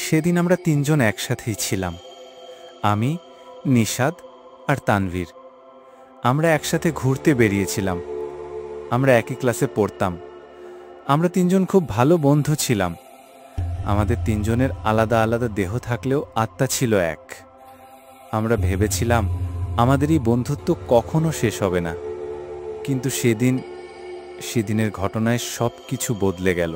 সেদিন আমরা তিনজন একসাথেই ছিলাম, আমি, নিশাদ আর তানভীর। আমরা একসাথে ঘুরতে বেরিয়েছিলাম। আমরা একই ক্লাসে পড়তাম। আমরা তিনজন খুব ভালো বন্ধু ছিলাম। আমাদের তিনজনের আলাদা আলাদা দেহ থাকলেও আত্মা ছিল এক। আমরা ভেবেছিলাম আমাদের এই বন্ধুত্ব কখনো শেষ হবে না, কিন্তু সেদিনের ঘটনায় সব কিছু বদলে গেল।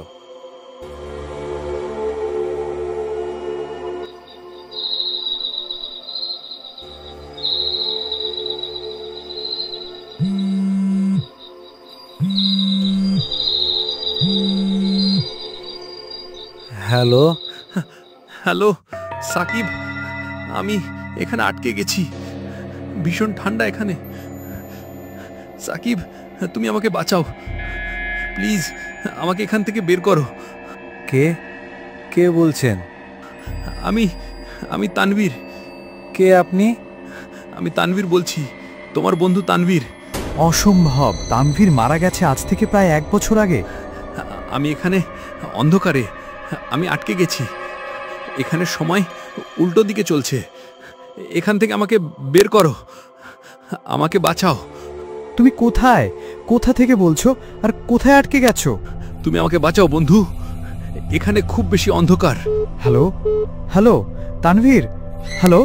হ্যালো হ্যালো সাকিব, আমি এখানে আটকে গেছি। ভীষণ ঠান্ডা এখানে। সাকিব, তুমি আমাকে বাঁচাও প্লিজ, আমাকে এখান থেকে বের করো। কে কে বলছেন? আমি তানভীর। কে আপনি? আমি তানভীর বলছি, তোমার বন্ধু তানভীর। অসম্ভব, তানভীর মারা গেছে আজ থেকে প্রায় 1 বছর আগে। আমি এখানে অন্ধকারে, আমি আটকে গেছি। এখানে সময় উল্টো দিকে চলছে। এখান থেকে আমাকে বের করো, আমাকে বাঁচাও। তুমি কোথা থেকে বলছো আর কোথায় আটকে গেছো? তুমি আমাকে বাঁচাও বন্ধু, এখানে খুব বেশি অন্ধকার। Hello hello Tanvir, hello.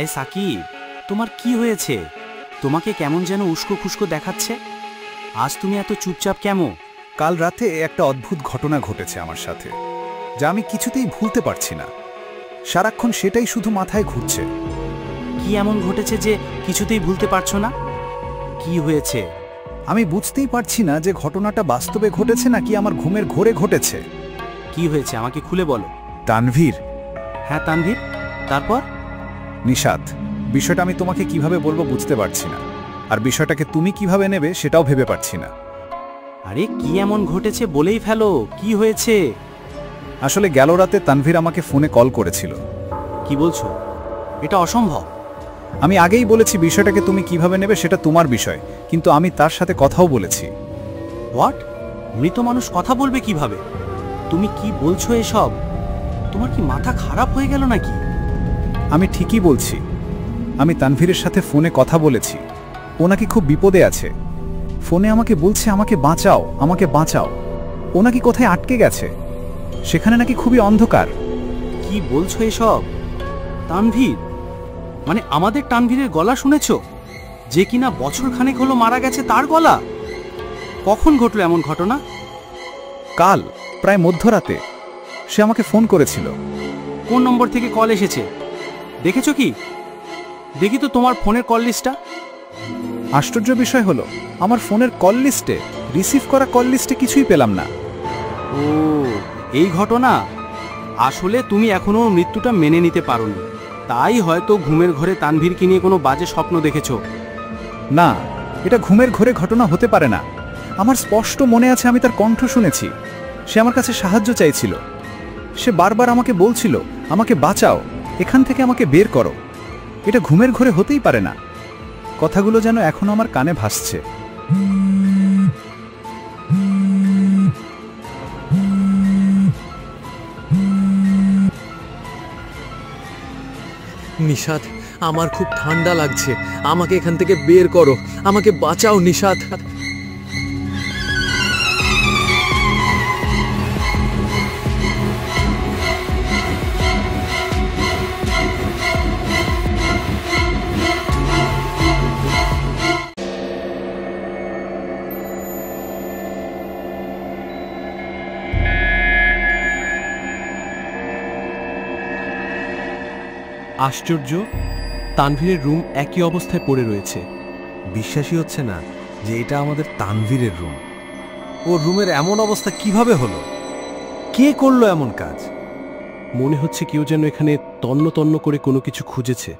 এই সাকিব, তোমার কি হয়েছে? তোমাকে কেমন যেন উস্কো খুস্কো দেখাচ্ছে। আজ তুমি এত চুপচাপ কেমন? কাল রাতে একটা অদ্ভুত ঘটনা ঘটেছে আমার সাথে, যা আমি কিছুতেই ভুলতে পারছি না। সারাক্ষণ সেটাই শুধু মাথায় ঘুরছে। কি এমন ঘটেছে যে কিছুতেই ভুলতে পারছো না? কি হয়েছে? আমি বুঝতেই পারছি না যে ঘটনাটা বাস্তবে ঘটেছে নাকি আমার ঘুমের ঘোরে ঘটেছে। কি হয়েছে আমাকে খুলে বলো। তানভীর। হ্যাঁ তানভীর, তারপর? নিশাদ, বিষয়টা আমি তোমাকে কিভাবে বলবো বুঝতে পারছি না, আর বিষয়টাকে তুমি কিভাবে নেবে সেটাও ভেবে পারছি না। আরে কি এমন ঘটেছে বলেই ফেলো, কি হয়েছে? আসলে গেল রাতে তানভীর আমাকে ফোনে কল করেছিল। কি বলছো? এটা অসম্ভব। আমি আগেই বলেছি বিষয়টাকে তুমি কিভাবে নেবে সেটা তোমার বিষয়, কিন্তু আমি তার সাথে কথাও বলেছি। হোয়াট? মৃত মানুষ কথা বলবে কিভাবে? তুমি কি বলছো এসব? তোমার কি মাথা খারাপ হয়ে গেল নাকি? আমি ঠিকই বলছি। আমি তানভীরের সাথে ফোনে কথা বলেছি। ও নাকি খুব বিপদে আছে। ফোনে আমাকে বলছে আমাকে বাঁচাও, আমাকে বাঁচাও। ও নাকি কোথায় আটকে গেছে, সেখানে নাকি খুবই অন্ধকার। কি বলছো এসব? তানভীর মানে আমাদের তানভীরের গলা শুনেছো? যে কিনা বছর খানেক হলো মারা গেছে, তার গলা? কখন ঘটলো এমন ঘটনা? কাল প্রায় মধ্যরাতে সে আমাকে ফোন করেছিল। কোন নম্বর থেকে কল এসেছে দেখেছো কি? দেখি তো তোমার ফোনের কল লিস্টটা। আশ্চর্য বিষয় হলো, আমার ফোনের কল লিস্টে, রিসিভ করা কল লিস্টে কিছুই পেলাম না। ও এই ঘটনা। আসলে তুমি এখনো মৃত্যুটা মেনে নিতে পারোনি, তাই হয়তো ঘুমের ঘরে তানভীরকে নিয়ে কোনো বাজে স্বপ্ন দেখেছো। না, এটা ঘুমের ঘরে ঘটনা হতে পারে না। আমার স্পষ্ট মনে আছে আমি তার কণ্ঠ শুনেছি। সে আমার কাছে সাহায্য চাইছিল। সে বারবার আমাকে বলছিল আমাকে বাঁচাও, এখান থেকে আমাকে বের করো। এটা ঘুমের ঘরে হতেই পারে না। কথাগুলো যেন এখনো আমার কানে ভাসছে। নিশাদ, আমার খুব ঠান্ডা লাগছে, আমাকে এখান থেকে বের করো, আমাকে বাঁচাও নিশাদ। আশ্চর্য, তানভীরের রুম একই অবস্থায় পড়ে রয়েছে। বিশ্বাসই হচ্ছে না যে এটা আমাদের তানভীরের রুম। ওর রুমের এমন অবস্থা কিভাবে হলো? কে করলো এমন কাজ? মনে হচ্ছে কেউ যেন এখানে তন্ন তন্ন করে কোনো কিছু খুঁজেছে।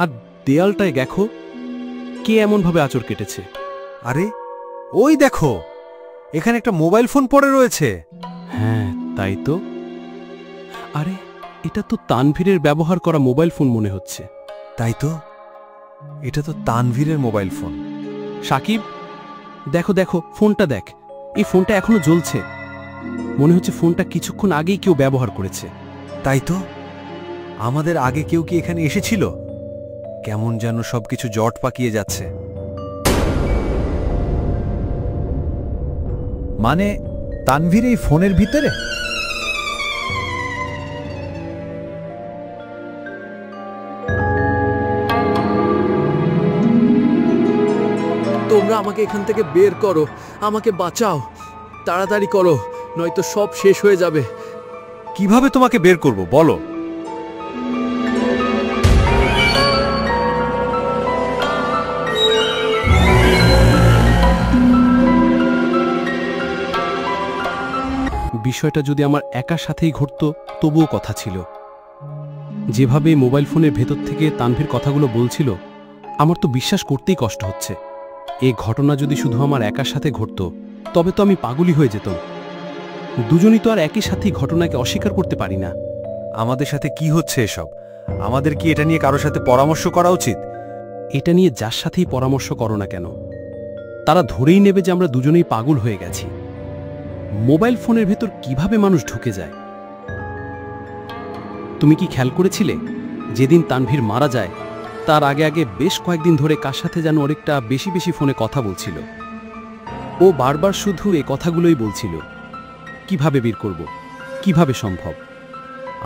আর দেয়ালটায় দেখো কে এমনভাবে আঁচড় কেটেছে। আরে ওই দেখো, এখানে একটা মোবাইল ফোন পড়ে রয়েছে। হ্যাঁ তাই তো। আরে এটা তো তানভীরের ব্যবহার করা মোবাইল ফোন মনে হচ্ছে। তাই তো, এটা তো তানভীরের মোবাইল ফোন। সাকিব, দেখো দেখো ফোনটা দেখ, এই ফোনটা এখনো জ্বলছে। মনে হচ্ছে ফোনটা কিছুক্ষণ আগেই কেউ ব্যবহার করেছে। তাই তো, আমাদের আগে কেউ কি এখানে এসেছিল? কেমন যেন সবকিছু জট পাকিয়ে যাচ্ছে। মানে তানভীর এই ফোনের ভিতরে? তোমরা আমাকে এখান থেকে বের করো, আমাকে বাঁচাও, তাড়াতাড়ি করো, নয়তো সব শেষ হয়ে যাবে। কিভাবে তোমাকে বের করব বলো? বিষয়টা যদি আমার একার সাথেই ঘটতো তবুও কথা ছিল। যেভাবে মোবাইল ফোনের ভেতর থেকে তানভীর কথাগুলো বলছিল, আমার তো বিশ্বাস করতেই কষ্ট হচ্ছে। এই ঘটনা যদি শুধু আমার একার সাথে ঘটতো তবে তো আমি পাগলই হয়ে যেতাম। দুজনই তো আর একই সাথেই ঘটনাকে অস্বীকার করতে পারি না। আমাদের সাথে কি হচ্ছে এসব? আমাদের কি এটা নিয়ে কারোর সাথে পরামর্শ করা উচিত? এটা নিয়ে যার সাথেই পরামর্শ করো না কেন, তারা ধরেই নেবে যে আমরা দুজনেই পাগল হয়ে গেছি। মোবাইল ফোনের ভেতর কিভাবে মানুষ ঢুকে যায়? তুমি কি খেয়াল করেছিলে যেদিন তানভীর মারা যায় তার আগে আগে বেশ কয়েকদিন ধরে কার সাথে যেন অনেকটা বেশি বেশি ফোনে কথা বলছিল? ও বারবার শুধু এই কথাগুলোই বলছিল, কিভাবে বের করব, কিভাবে সম্ভব।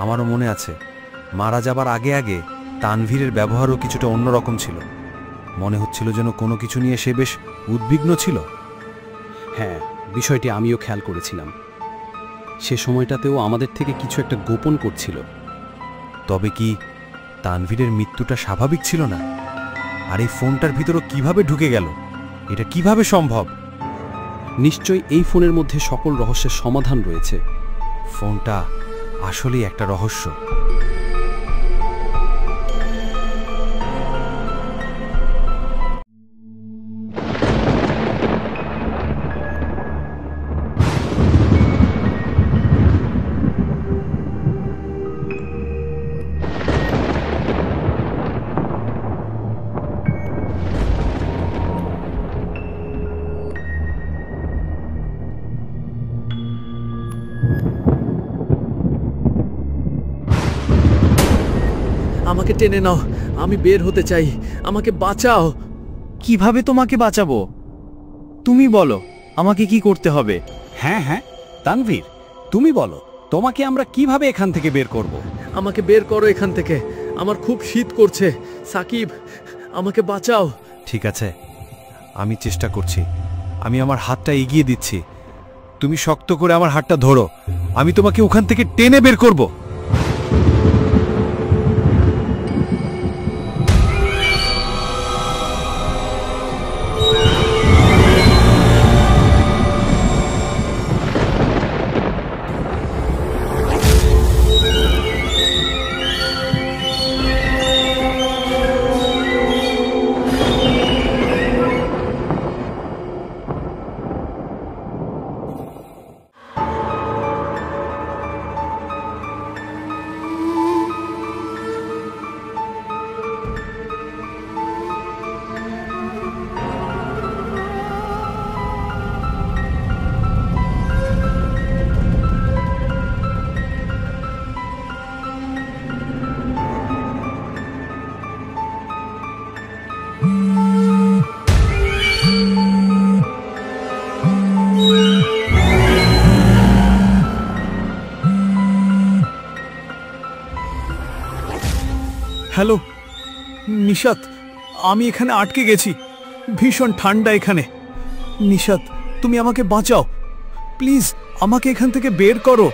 আমারও মনে আছে, মারা যাবার আগে আগে তানভীরের ব্যবহারও কিছুটা অন্যরকম ছিল। মনে হচ্ছিল যেন কোনো কিছু নিয়ে সে বেশ উদ্বিগ্ন ছিল। হ্যাঁ, বিষয়টি আমিও খেয়াল করেছিলাম। সে সময়টাতেও আমাদের থেকে কিছু একটা গোপন করছিল। তবে কি তানভীরের মৃত্যুটা স্বাভাবিক ছিল না? আর এই ফোনটার ভিতরও কিভাবে ঢুকে গেল? এটা কিভাবে সম্ভব? নিশ্চয়ই এই ফোনের মধ্যে সকল রহস্যের সমাধান রয়েছে। ফোনটা আসলেই একটা রহস্য। আমাকে টেনে নাও, আমি বের হতে চাই, আমাকে বাঁচাও। কিভাবে তোমাকে বাঁচাবো? তুমি বলো আমাকে কি করতে হবে? হ্যাঁ হ্যাঁ তানভীর, তুমি বলো তোমাকে আমরা কিভাবে এখান থেকে বের করব? আমাকে বের করো এখান থেকে, আমার খুব শীত করছে। সাকিব, আমাকে বাঁচাও। ঠিক আছে, আমি চেষ্টা করছি। আমি আমার হাতটা এগিয়ে দিচ্ছি, তুমি শক্ত করে আমার হাতটা ধরো। আমি তোমাকে ওখান থেকে টেনে বের করব। হ্যালো নিশাত, আমি এখানে আটকে গেছি। ভীষণ ঠান্ডা এখানে। নিশাত, তুমি আমাকে বাঁচাও প্লিজ, আমাকে এখান থেকে বের করো।